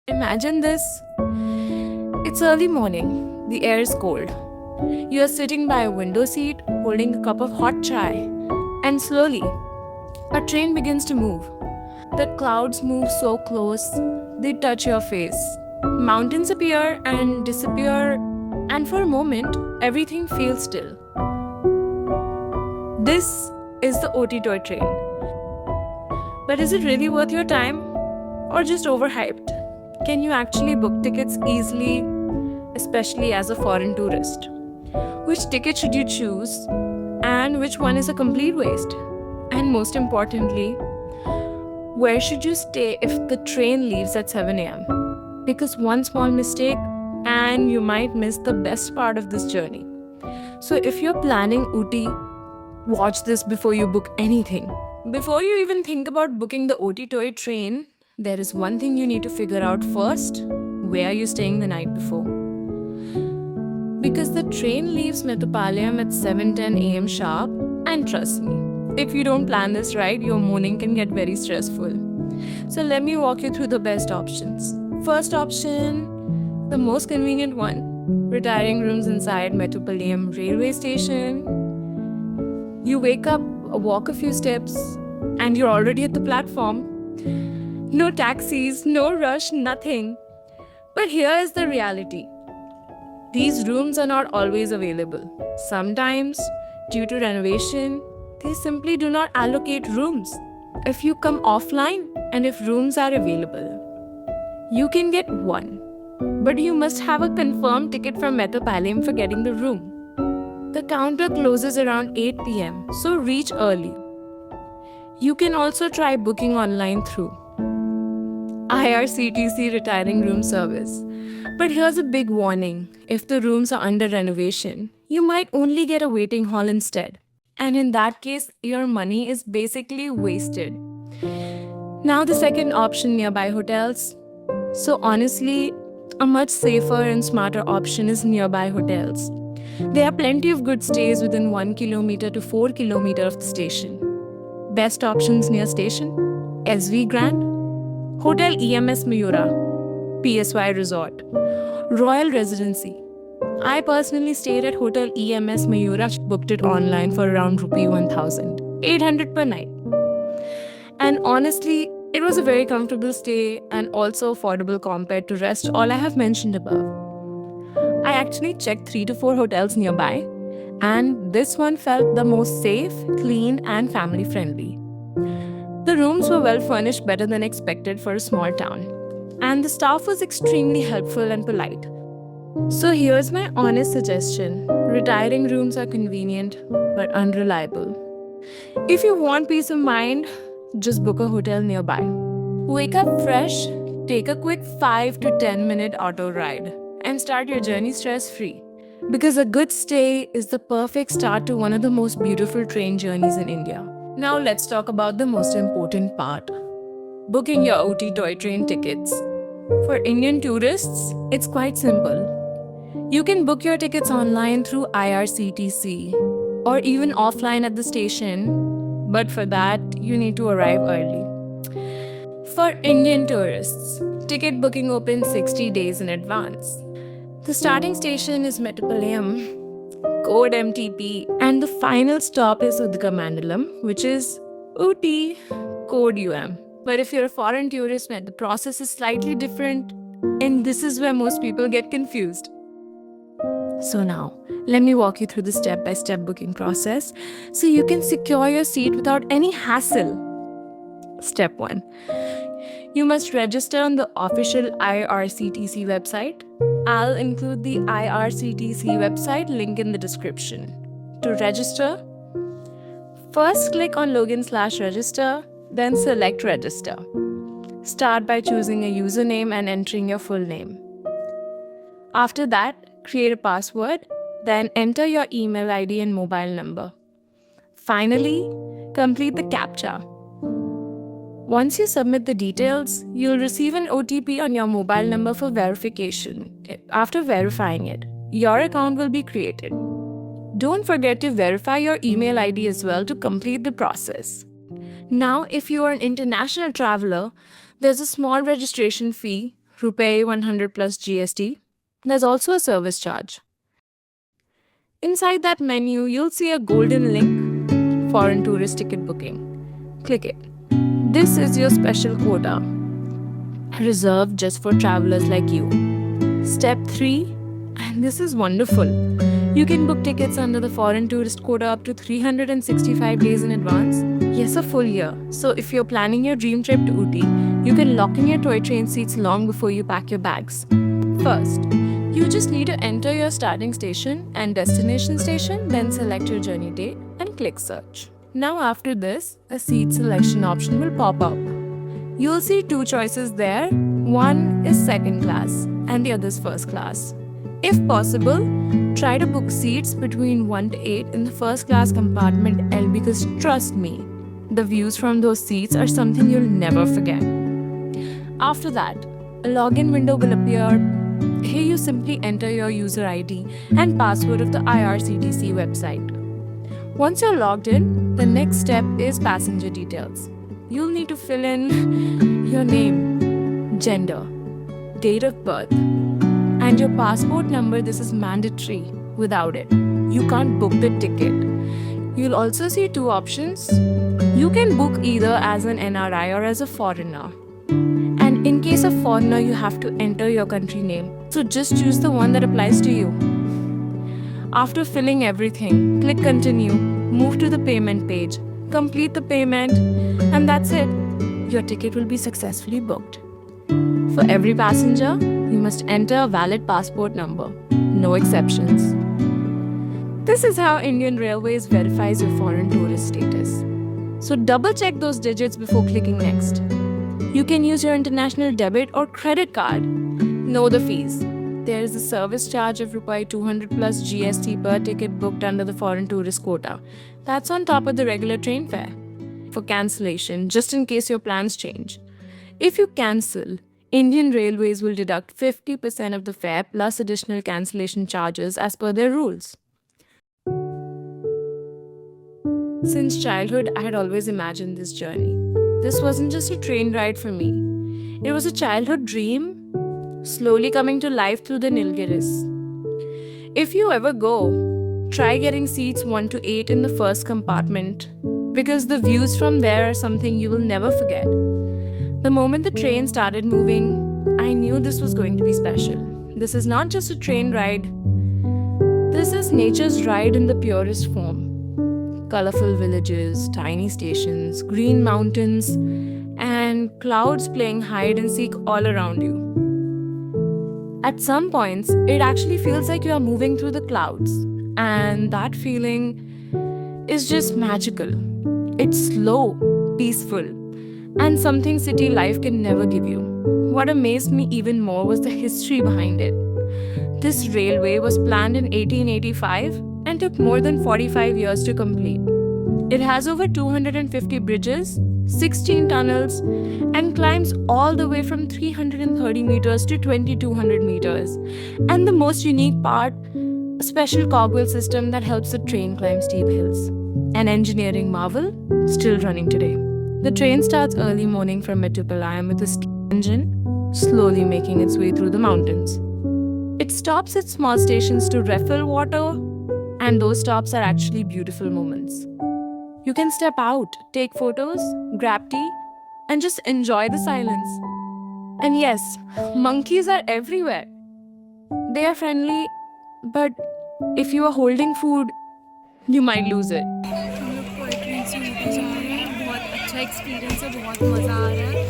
Imagine this. It's early morning. The air is cold. You are sitting by a window seat, holding a cup of hot chai. And slowly, a train begins to move. The clouds move so close, they touch your face. Mountains appear and disappear, and for a moment, everything feels still. This is the OT toy train. But is it really worth your time? Or just overhyped? Can you actually book tickets easily, especially as a foreign tourist? Which ticket should you choose? And which one is a complete waste? And most importantly, where should you stay if the train leaves at 7 am? Because one small mistake and you might miss the best part of this journey. So if you're planning Ooty, watch this before you book anything. Before you even think about booking the OT toy train, there is one thing you need to figure out first. Where are you staying the night before? Because the train leaves Metropolitan at 7:10 am sharp, and trust me, if you don't plan this right, your morning can get very stressful. So let me walk you through the best options. First option, the most convenient one, retiring rooms inside Metropolitan railway station. You wake up, walk a few steps, and you're already at the platform. No taxis, no rush, nothing. But here is the reality. These rooms are not always available. Sometimes, due to renovation, they simply do not allocate rooms. If you come offline and if rooms are available, you can get one. But you must have a confirmed ticket from Metropolitan for getting the room. The counter closes around 8 pm, so reach early. You can also try booking online through IRCTC retiring room service. But here's a big warning. If the rooms are under renovation, you might only get a waiting hall instead. And in that case, your money is basically wasted. Now the second option, nearby hotels. So honestly, a much safer and smarter option is nearby hotels. There are plenty of good stays within 1 kilometer to 4 kilometer of the station. Best options near station: SV Grand, Hotel EMS Mayura, PSY Resort, Royal Residency. I personally stayed at Hotel EMS Mayura, booked it online for around rupee 1,800 per night. And honestly, it was a very comfortable stay and also affordable compared to rest all I have mentioned above. I actually checked 3 to 4 hotels nearby, and this one felt the most safe, clean, and family friendly. The rooms were well furnished, better than expected for a small town, and the staff was extremely helpful and polite. So here's my honest suggestion. Retiring rooms are convenient but unreliable. If you want peace of mind, just book a hotel nearby. Wake up fresh, take a quick 5 to 10-minute auto ride, and start your journey stress-free. Because a good stay is the perfect start to one of the most beautiful train journeys in India. Now let's talk about the most important part. Booking your OT toy train tickets. For Indian tourists, it's quite simple. You can book your tickets online through IRCTC or even offline at the station, but for that, you need to arrive early. For Indian tourists, ticket booking opens 60 days in advance. The starting station is Metropolitan, code MTP, and the final stop is Udgamamandalam, which is Ooty, code UM. But if you're a foreign tourist, the process is slightly different, and this is where most people get confused. So now, let me walk you through the step-by-step booking process so you can secure your seat without any hassle. Step 1. You must register on the official IRCTC website. I'll include the IRCTC website link in the description. To register, first click on login/register, then select register. Start by choosing a username and entering your full name. After that, create a password, then enter your email ID and mobile number. Finally, complete the CAPTCHA. Once you submit the details, you'll receive an OTP on your mobile number for verification. After verifying it, your account will be created. Don't forget to verify your email ID as well to complete the process. Now, if you are an international traveler, there's a small registration fee, Rupee 100 plus GST. There's also a service charge. Inside that menu, you'll see a golden link, foreign tourist ticket booking. Click it. This is your special quota, reserved just for travelers like you. Step 3, and this is wonderful. You can book tickets under the foreign tourist quota up to 365 days in advance. Yes, a full year. So if you're planning your dream trip to Ooty, you can lock in your toy train seats long before you pack your bags. First, you just need to enter your starting station and destination station, then select your journey date and click search. Now after this, a seat selection option will pop up. You'll see 2 choices there. One is second class and the other is first class. If possible, try to book seats between 1 to 8 in the first class compartment L, because trust me, the views from those seats are something you'll never forget. After that, a login window will appear. Here you simply enter your user ID and password of the IRCTC website. Once you're logged in, the next step is passenger details. You'll need to fill in your name, gender, date of birth, and your passport number. This is mandatory. Without it, you can't book the ticket. You'll also see 2 options. You can book either as an NRI or as a foreigner. And in case of foreigner, you have to enter your country name. So just choose the one that applies to you. After filling everything, click continue, move to the payment page, complete the payment, and that's it. Your ticket will be successfully booked. For every passenger, you must enter a valid passport number. No exceptions. This is how Indian Railways verifies your foreign tourist status. So double check those digits before clicking next. You can use your international debit or credit card. Know the fees. There is a service charge of Rupee 200 plus GST per ticket booked under the foreign tourist quota. That's on top of the regular train fare. For cancellation, just in case your plans change. If you cancel, Indian Railways will deduct 50% of the fare plus additional cancellation charges as per their rules. Since childhood, I had always imagined this journey. This wasn't just a train ride for me. It was a childhood dream, slowly coming to life through the Nilgiris. If you ever go, try getting seats 1 to 8 in the first compartment, because the views from there are something you will never forget. The moment the train started moving, I knew this was going to be special. This is not just a train ride. This is nature's ride in the purest form. Colorful villages, tiny stations, green mountains, and clouds playing hide and seek all around you. At some points, it actually feels like you are moving through the clouds, and that feeling is just magical. It's slow, peaceful, and something city life can never give you. What amazed me even more was the history behind it. This railway was planned in 1885 and took more than 45 years to complete. It has over 250 bridges, 16 tunnels, and climbs all the way from 330 meters to 2200 meters. And the most unique part, a special cogwheel system that helps the train climb steep hills. An engineering marvel, still running today. The train starts early morning from Mettupalayam with a steam engine, slowly making its way through the mountains. It stops at small stations to refill water, and those stops are actually beautiful moments. You can step out, take photos, grab tea, and just enjoy the silence. And yes, monkeys are everywhere. They are friendly, but if you are holding food, you might lose it. हम लोग toy train से ऊटी जा रहे हैं। बहुत अच्छा experience है, बहुत मज़ा आ रहा है।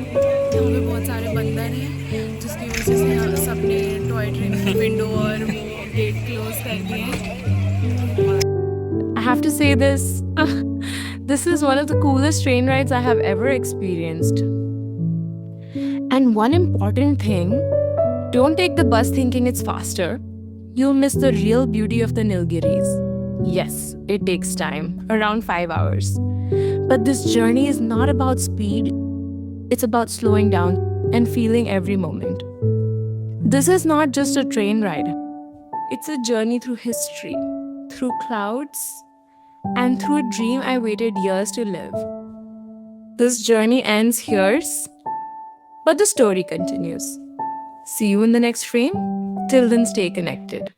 और यहाँ पे बहुत सारे बंदर हैं, जिसकी वजह से यहाँ सबने टॉय ट्रेन की विंडो और वो गेट क्लोज कर दिए हैं। I have to say this. This is one of the coolest train rides I have ever experienced. And one important thing, don't take the bus thinking it's faster. You'll miss the real beauty of the Nilgiris. Yes, it takes time, around 5 hours. But this journey is not about speed. It's about slowing down and feeling every moment. This is not just a train ride. It's a journey through history, through clouds, and through a dream I waited years to live. This journey ends here, but the story continues. See you in the next frame. Till then, stay connected.